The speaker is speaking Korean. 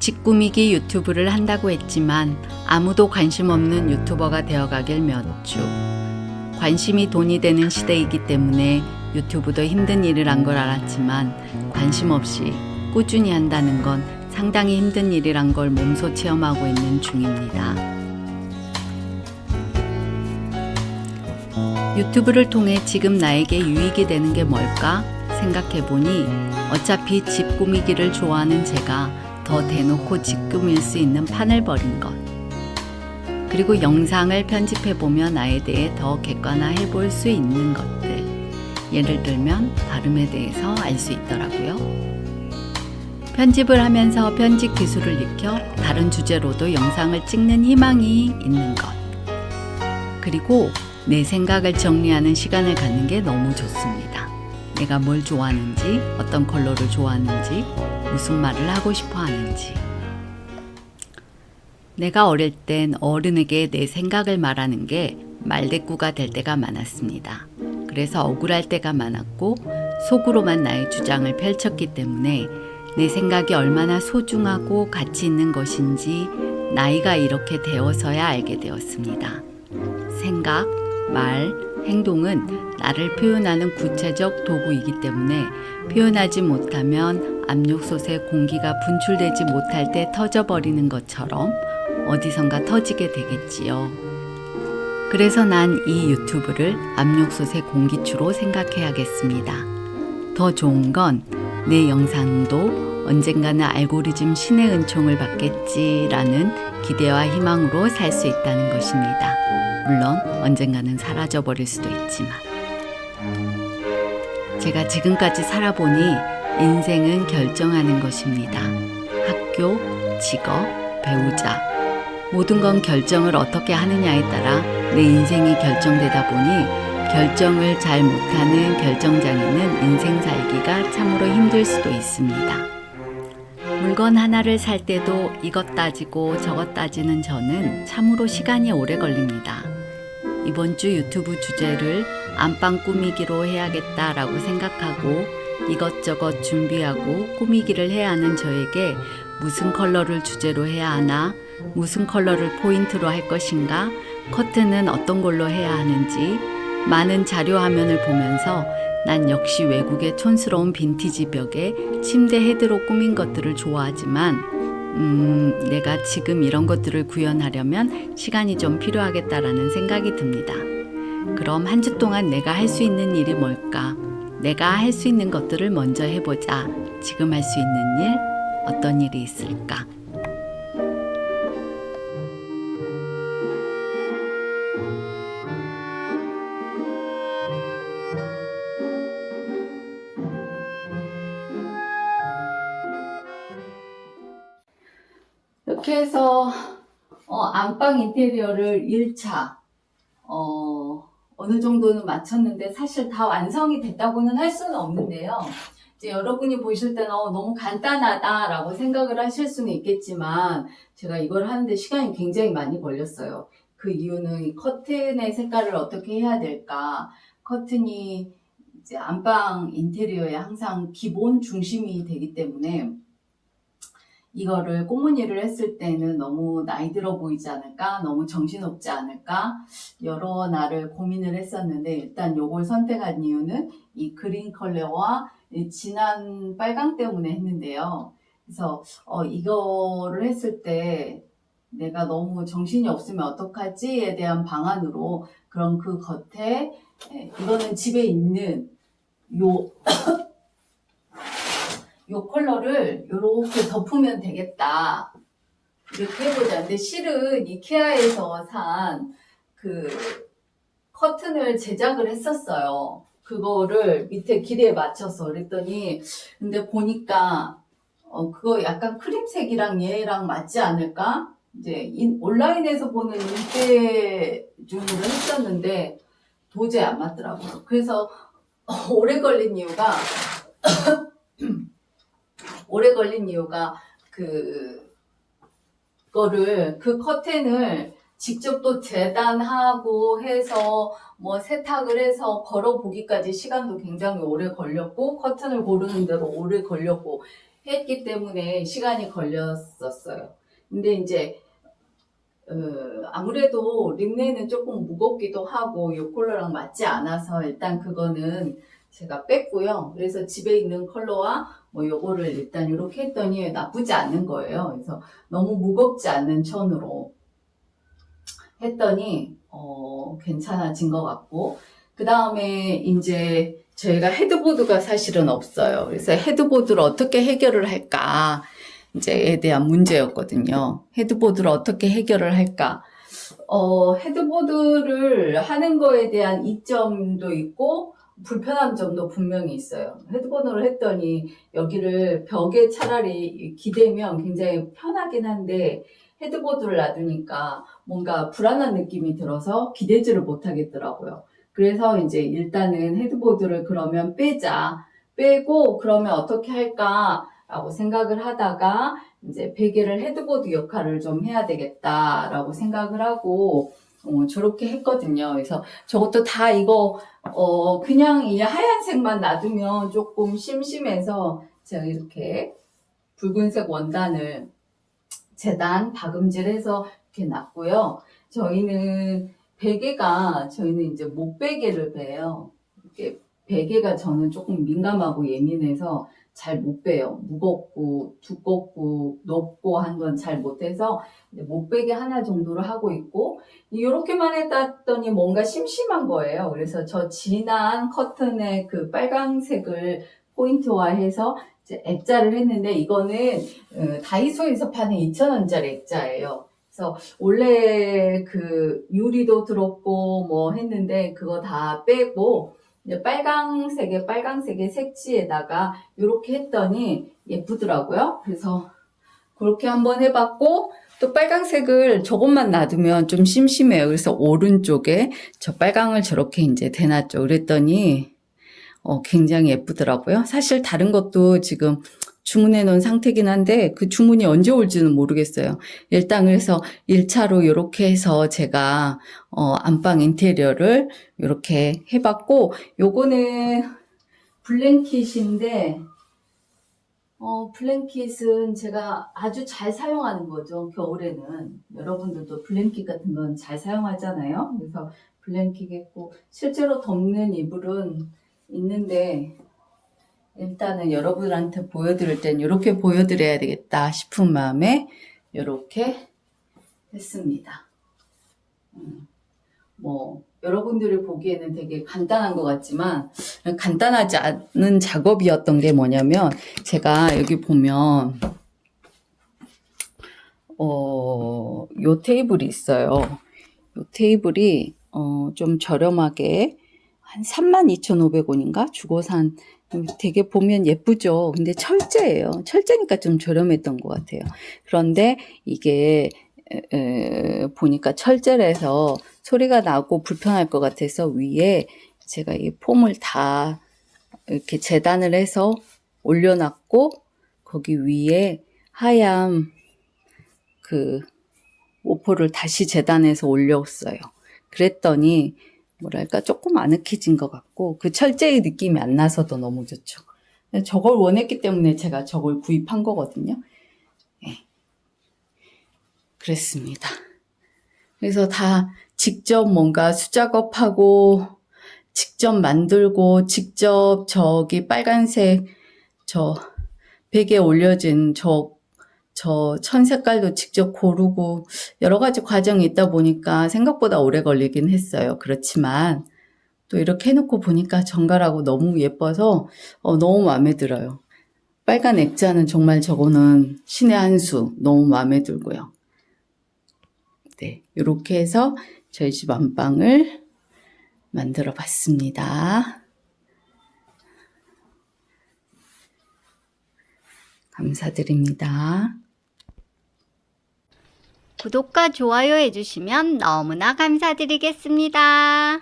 집 꾸미기 유튜브를 한다고 했지만 아무도 관심 없는 유튜버가 되어가길 몇 주. 관심이 돈이 되는 시대이기 때문에 유튜브도 힘든 일을 한 걸 알았지만 관심 없이 꾸준히 한다는 건 상당히 힘든 일이란 걸 몸소 체험하고 있는 중입니다. 유튜브를 통해 지금 나에게 유익이 되는 게 뭘까 생각해보니 어차피 집 꾸미기를 좋아하는 제가 더 대놓고 집 꾸밀 수 있는 판을 벌인 것. 그리고 영상을 편집해보며 나에 대해 더 객관화해볼 수 있는 것들. 예를 들면 발음에 대해서 알 수 있더라고요. 편집을 하면서 편집 기술을 익혀 다른 주제로도 영상을 찍는 희망이 있는 것. 그리고 내 생각을 정리하는 시간을 갖는 게 너무 좋습니다. 내가 뭘 좋아하는지, 어떤 컬러를 좋아하는지, 무슨 말을 하고 싶어 하는지. 내가 어릴 땐 어른에게 내 생각을 말하는 게 말대꾸가 될 때가 많았습니다. 그래서 억울할 때가 많았고 속으로만 나의 주장을 펼쳤기 때문에 내 생각이 얼마나 소중하고 가치 있는 것인지 나이가 이렇게 되어서야 알게 되었습니다. 생각, 말, 행동은 나를 표현하는 구체적 도구이기 때문에 표현하지 못하면 압력솥에 공기가 분출되지 못할 때 터져버리는 것처럼 어디선가 터지게 되겠지요. 그래서 난 이 유튜브를 압력솥의 공기추로 생각해야겠습니다. 더 좋은 건 내 영상도 언젠가는 알고리즘 신의 은총을 받겠지라는 기대와 희망으로 살 수 있다는 것입니다. 물론 언젠가는 사라져버릴 수도 있지만. 제가 지금까지 살아보니 인생은 결정하는 것입니다. 학교, 직업, 배우자. 모든 건 결정을 어떻게 하느냐에 따라 내 인생이 결정되다 보니 결정을 잘 못하는 결정장애는 인생 살기가 참으로 힘들 수도 있습니다. 물건 하나를 살 때도 이것 따지고 저것 따지는 저는 참으로 시간이 오래 걸립니다. 이번 주 유튜브 주제를 안방 꾸미기로 해야겠다라고 생각하고 이것저것 준비하고 꾸미기를 해야 하는 저에게 무슨 컬러를 주제로 해야 하나, 무슨 컬러를 포인트로 할 것인가, 커튼은 어떤 걸로 해야 하는지 많은 자료 화면을 보면서 난 역시 외국의 촌스러운 빈티지 벽에 침대 헤드로 꾸민 것들을 좋아하지만 내가 지금 이런 것들을 구현하려면 시간이 좀 필요하겠다라는 생각이 듭니다. 그럼 한 주 동안 내가 할 수 있는 일이 뭘까? 내가 할 수 있는 것들을 먼저 해보자. 지금 할 수 있는 일, 어떤 일이 있을까? 이렇게 해서 안방 인테리어를 1차 어느 정도는 마쳤는데 사실 다 완성이 됐다고는 할 수는 없는데요. 이제 여러분이 보실 때는 너무 간단하다라고 생각을 하실 수는 있겠지만 제가 이걸 하는데 시간이 굉장히 많이 걸렸어요. 그 이유는 이 커튼의 색깔을 어떻게 해야 될까? 커튼이 이제 안방 인테리어의 항상 기본 중심이 되기 때문에 이거를 꽃무늬를 했을 때는 너무 나이 들어 보이지 않을까? 너무 정신없지 않을까? 여러 날을 고민을 했었는데 일단 요걸 선택한 이유는 이 그린 컬러와 이 진한 빨강 때문에 했는데요. 그래서 이거를 했을 때 내가 너무 정신이 없으면 어떡하지에 대한 방안으로 그럼 그 겉에 이거는 집에 있는 요 컬러를 이렇게 덮으면 되겠다. 이렇게 해보자. 근데 실은 이케아에서 산 그 커튼을 제작을 했었어요. 그거를 밑에 길이에 맞춰서 그랬더니 근데 보니까 그거 약간 크림색이랑 얘랑 맞지 않을까? 이제 온라인에서 보는 일대준으로 했었는데 도저히 안 맞더라고요. 그래서 오래 걸린 이유가 그 커튼을 직접 또 재단하고 해서 뭐 세탁을 해서 걸어보기까지 시간도 굉장히 오래 걸렸고 커튼을 고르는 대로 오래 걸렸고 했기 때문에 시간이 걸렸었어요. 근데 이제 아무래도 린넨은 조금 무겁기도 하고 이 컬러랑 맞지 않아서 일단 그거는 제가 뺐고요. 그래서 집에 있는 컬러와 뭐 요거를 일단 이렇게 했더니 나쁘지 않는 거예요. 그래서 너무 무겁지 않는 천으로 했더니 괜찮아진 것 같고, 그 다음에 이제 저희가 헤드보드가 사실은 없어요. 그래서 헤드보드를 어떻게 해결을 할까 이제에 대한 문제였거든요. 헤드보드를 어떻게 해결을 할까? 헤드보드를 하는 거에 대한 이점도 있고 불편한 점도 분명히 있어요. 헤드보드를 했더니 여기를 벽에 차라리 기대면 굉장히 편하긴 한데 헤드보드를 놔두니까 뭔가 불안한 느낌이 들어서 기대지를 못하겠더라고요. 그래서 이제 일단은 헤드보드를 그러면 빼자. 빼고 그러면 어떻게 할까라고 생각을 하다가 이제 베개를 헤드보드 역할을 좀 해야 되겠다라고 생각을 하고 저렇게 했거든요. 그래서 저것도 다 이거 그냥 이 하얀색만 놔두면 조금 심심해서 제가 이렇게 붉은색 원단을 재단 박음질해서 이렇게 놨고요. 저희는 이제 목베개를 베요. 이렇게 베개가 저는 조금 민감하고 예민해서 잘 못 베요. 무겁고 두껍고 높고 한 건 잘 못해서 목베개 하나 정도를 하고 있고, 이렇게만 했더니 뭔가 심심한 거예요. 그래서 저 진한 커튼의 그 빨강색을 포인트화해서 이제 액자를 했는데, 이거는 다이소에서 파는 2,000원짜리 액자예요. 그래서 원래 그 유리도 들었고 뭐 했는데 그거 다 빼고 이제 빨강색의 색지에다가 이렇게 했더니 예쁘더라고요. 그래서 그렇게 한번 해봤고, 또 빨강색을 저것만 놔두면 좀 심심해요. 그래서 오른쪽에 저 빨강을 저렇게 이제 대놨죠. 그랬더니 굉장히 예쁘더라고요. 사실 다른 것도 지금 주문해 놓은 상태긴 한데 그 주문이 언제 올지는 모르겠어요. 일단 그래서 1차로 이렇게 해서 제가 안방 인테리어를 이렇게 해봤고, 요거는 블랭킷인데 블랭킷은 제가 아주 잘 사용하는 거죠. 겨울에는 여러분들도 블랭킷 같은 건 잘 사용하잖아요. 그래서 블랭킷 했고, 실제로 덮는 이불은 있는데 일단은 여러분한테 보여드릴 땐 이렇게 보여드려야 되겠다 싶은 마음에 이렇게 했습니다. 뭐 여러분들이 보기에는 되게 간단한 것 같지만 간단하지 않은 작업이었던 게 뭐냐면, 제가 여기 보면 요 테이블이 있어요. 요 테이블이 좀 저렴하게 한 32,500원인가 주고 산, 되게 보면 예쁘죠. 근데 철제예요. 철제니까 좀 저렴했던 것 같아요. 그런데 이게 보니까 철제라서 소리가 나고 불편할 것 같아서 위에 제가 이 폼을 다 이렇게 재단을 해서 올려놨고, 거기 위에 하얀 그 오포를 다시 재단해서 올렸어요. 그랬더니 뭐랄까 조금 아늑해진 것 같고 그 철제의 느낌이 안 나서도 너무 좋죠. 저걸 원했기 때문에 제가 저걸 구입한 거거든요. 네. 그랬습니다. 그래서 다 직접 뭔가 수작업하고 직접 만들고 직접 저기 빨간색 저 베개에 올려진 저 천 색깔도 직접 고르고 여러 가지 과정이 있다 보니까 생각보다 오래 걸리긴 했어요. 그렇지만 또 이렇게 해놓고 보니까 정갈하고 너무 예뻐서 너무 마음에 들어요. 빨간 액자는 정말 저거는 신의 한 수, 너무 마음에 들고요. 네, 이렇게 해서 저희 집 안방을 만들어 봤습니다. 감사드립니다. 구독과 좋아요 해주시면 너무나 감사드리겠습니다.